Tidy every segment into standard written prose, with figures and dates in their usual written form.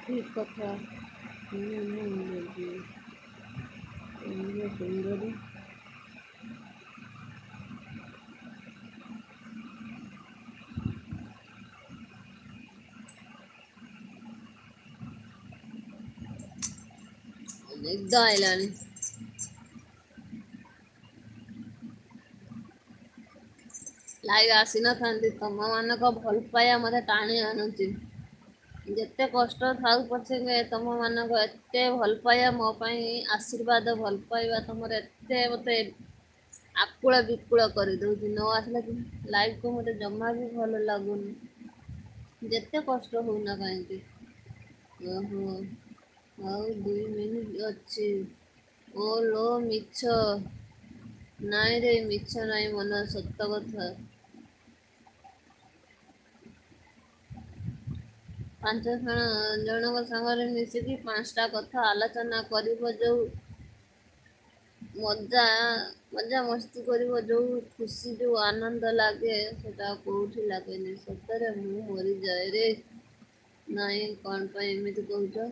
ଠିକ୍ କଥା। ସୁନ୍ଦରୀ ନିଦ ଆଇଲାଣି। ଲାଇଭ୍ ଆସିନଥାନ୍ତି, ତମମାନଙ୍କ ଭଲ ପାଇବା ମୋତେ ଟାଣି ଆଣୁଛି। ଯେତେ କଷ୍ଟ ଥାଉ ପଛେ ତମମାନଙ୍କ ଏତେ ଭଲ ପାଇବା ମୋ ପାଇଁ ଆଶୀର୍ବାଦ, ଭଲ ପାଇବା ତମର ଏତେ ମୋତେ ଆକୁଳ ବିକୁଳ କରିଦେଉଛି। ନ ଆସିଲେ ଲାଇଭ୍କୁ ମୋତେ ଜମା ବି ଭଲ ଲାଗୁନି, ଯେତେ କଷ୍ଟ ହଉନା କାହିଁକି। ଓହୋ, ଆଉ 2 ମିନିଟ୍ ଅଛି। ଓ ଲୋ ମିଛ ନାଇଁ ରେ, ମିଛ ନାଇଁ ମନ, ସତ କଥା। 5 ଜଣଙ୍କ ସାଙ୍ଗରେ ମିଶିକି 5ଟା କଥା ଆଲୋଚନା କରିବ, ଯୋଉ ମଜା ମଜା ମସ୍ତି କରିବ, ଯୋଉ ଖୁସି, ଯୋଉ ଆନନ୍ଦ ଲାଗେ, ସେଟା କୋଉଠି ଲାଗେନି। ସତରେ ମୁଁ ମରିଯାଏ ରେ। ନାଇଁ, କଣ ପାଇଁ ଏମିତି କହୁଛ?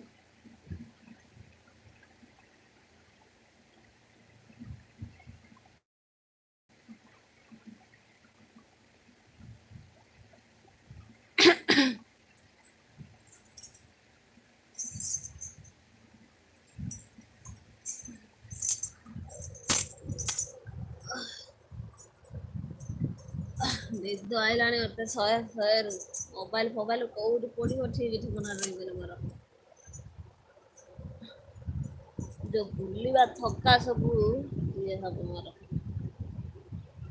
ନିଦ ଆଇଲାଣି ମତେ ଶହେ ଶହେରୁ। ମୋବାଇଲ ଫୋବାଇଲ କୋଉଠି ପଡ଼ିବ ଠିକ୍ ଠିକଣା ରହିବନି ମୋର। ଯୋଉ ବୁଲିବା ଥକା ସବୁ ଇଏ ହବ ମୋର।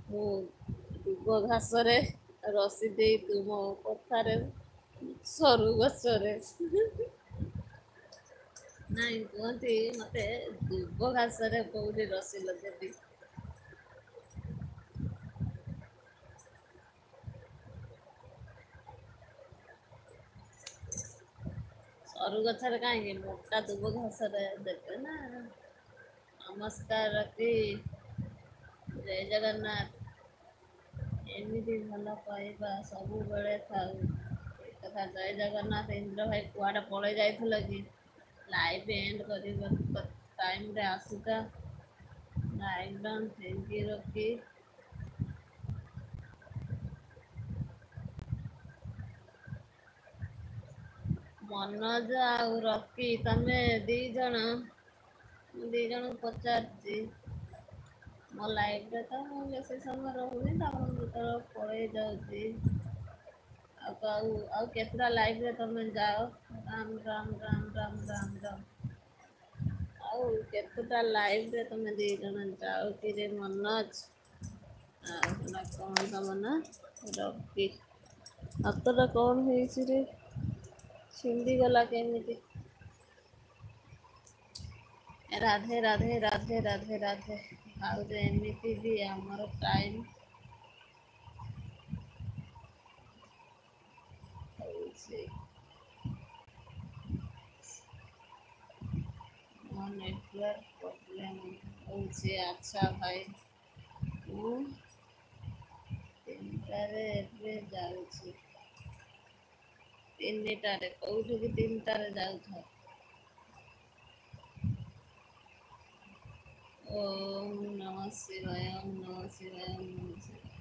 ମୁଁ ଦୁବ ଘାସରେ ରସି ଦେଇ ତୁମ କଥାରେ ସରୁ ଗଛରେ। ନାଇଁ, କୁହନ୍ତି ମତେ ଦୁବ ଘାସରେ କୋଉଠି ରସି ଲଗେଇବି। ସରୁ ଗଛରେ କାହିଁକି, ମୋଟା ଦୁବ ଘାସରେ ଦେବେ ନା। ନମସ୍କାର ରତି, ଜୟ ଜଗନ୍ନାଥ। ଏମିତି ଭଲ ପାଇବା ସବୁବେଳେ ଥାଉ। ଏ କଥା, ଜୟ ଜଗନ୍ନାଥ। ଇନ୍ଦ୍ର ଭାଇ କୁଆଡ଼େ ପଳେଇ ଯାଇଥିଲ କି? ଲାଇଭ୍ ଏଣ୍ଡ କରିବା ଟାଇମରେ ଆସୁଛ। ଲାଇଭ୍ ଢେଙ୍କି ରଖି ମନୋଜ ଆଉ ରକି, ତମେ ଦି ଜଣ, ମୁଁ ଦି ଜଣଙ୍କୁ ପଚାରିଛି। ମୋ ଲାଇଫରେ ତ ମୁଁ ବେଶୀ ସମୟ ରହୁନି, ତାପରେ ମୁଁ ଯେତେବେଳେ ପଳେଇ ଯାଉଛି। ଆଉ କେତେଟା ଲାଇଭରେ ତମେ ଯାଅ? ରାମ ରାମ ରାମ ରାମ ରାମ ରାମ। ଆଉ କେତେଟା ଲାଇଭରେ ତମେ ଦି ଜଣ ଯାଅ କିରେ ମନୋଜ? ଆଉ ହେଲା କଣ ତମ ନାଁ? ରକି। ହାତଟା କଣ ହେଇଛି ରେ? ଛିଣ୍ଡିଗଲା କେମିତି? ରାଧେ ରାଧେ ରାଧେ ରାଧେ ରାଧେ। ଭାଉଜ ଏମିତି ବି ଆମର ଟାଇମ୍ ହଉଛି। ମୋ ନେଟୱାର୍କ ପ୍ରୋବ୍ଲେମ୍ ହଉଛି। ଆଚ୍ଛା ଭାଇ, ମୁଁ 3ଟାରେ ଏବେ ଯାଉଛି। 3ଟାରେ? କୋଉଠିକି 3ଟାରେ ଯାଉଛ? ଓମ୍ ନମଃ ଶିବାୟ, ଓମ୍ ନମଃ ଶିବାୟ, ଓମ୍ ନମଃ ଶିବାୟ।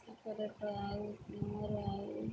ତାପରେ ତ ଆଉ ମୋର ଆଉ